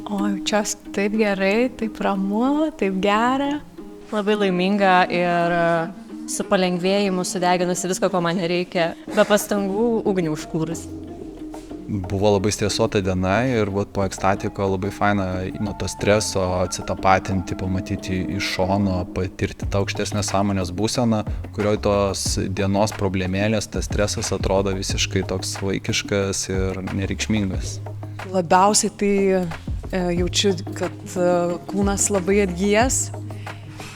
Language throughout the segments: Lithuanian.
O jaučiuosi taip gerai, taip ramu, taip gera. Labai laiminga ir su palengvėjimu sudeginusi viską, ko man reikia, be pastangų ugnį užkūrus. Buvo labai stresuota diena ir po ekstatiko labai faina nuo to streso atsitapatinti, pamatyti iš šono, patirti tą aukštesnę sąmonės būseną, kurioj tos dienos problemėlės, tas stresas atrodo visiškai toks vaikiškas ir nereikšmingas. Labiausiai tai jaučiu, kad kūnas labai atgyjęs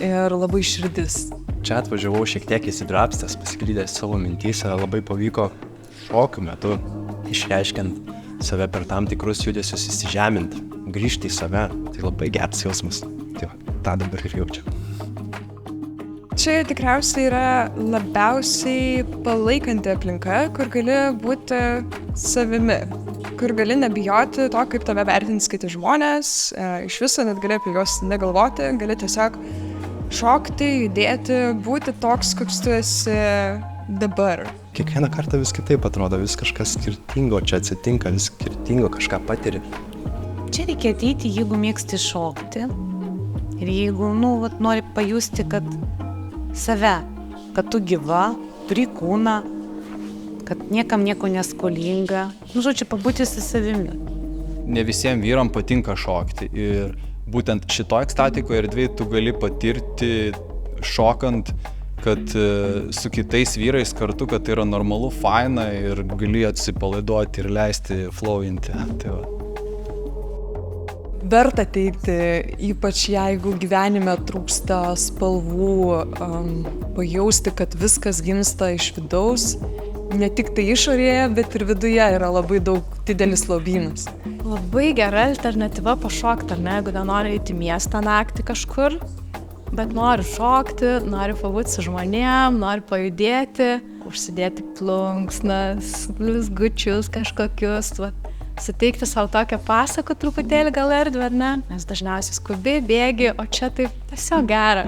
ir labai širdis. Čia atvažiavau šiek tiek įsidrabstęs, pasiklydęs savo mintyse, labai pavyko šokių metu išreiškiant save per tam tikrus judesius įsižeminti, grįžti į save. Tai labai geras jausmas. Tai tą dabar ir jaučiu. Čia tikriausiai yra labiausiai palaikanti aplinka, kur gali būti savimi, kur gali nebijoti to, kaip tave vertins kiti žmonės, iš viso net gali apie juos negalvoti, gali tiesiog šokti, judėti, būti toks, koks tu esi dabar. Kiekvieną kartą vis kitaip atrodo, vis kažkas skirtingo čia atsitinka, vis skirtingo kažką patiri. Čia reikia ateiti, jeigu mėgsti šokti ir jeigu, nori pajusti, kad save, kad tu gyva, turi kūną, kad niekam nieko neskolinga. Žodžiu, pabūti su savimi. Ne visiems vyram patinka šokti ir būtent šito ekstatiko erdvėj tu gali patirti šokant, kad su kitais vyrais kartu, kad tai yra normalu, faina ir gali atsipalaiduoti ir leisti flowinti. Tai Verta ateiti, ypač jeigu gyvenime trūksta spalvų, pajausti, kad viskas gimsta iš vidaus. Ne tik tai išorėje, bet ir viduje yra labai daug didelis lobynas. Labai gera alternatyva pašokti, ar ne, jeigu nenori eiti į miestą naktį kažkur, bet noriu šokti, noriu pabūti su žmonėm, noriu pajudėti, užsidėti plunksnas, blizgučius kažkokius, suteikti savo tokią pasaką truputėlį gal erdvę, ar ne? Nes dažniausiai skubi, bėgi, o čia taip tiesiog gera.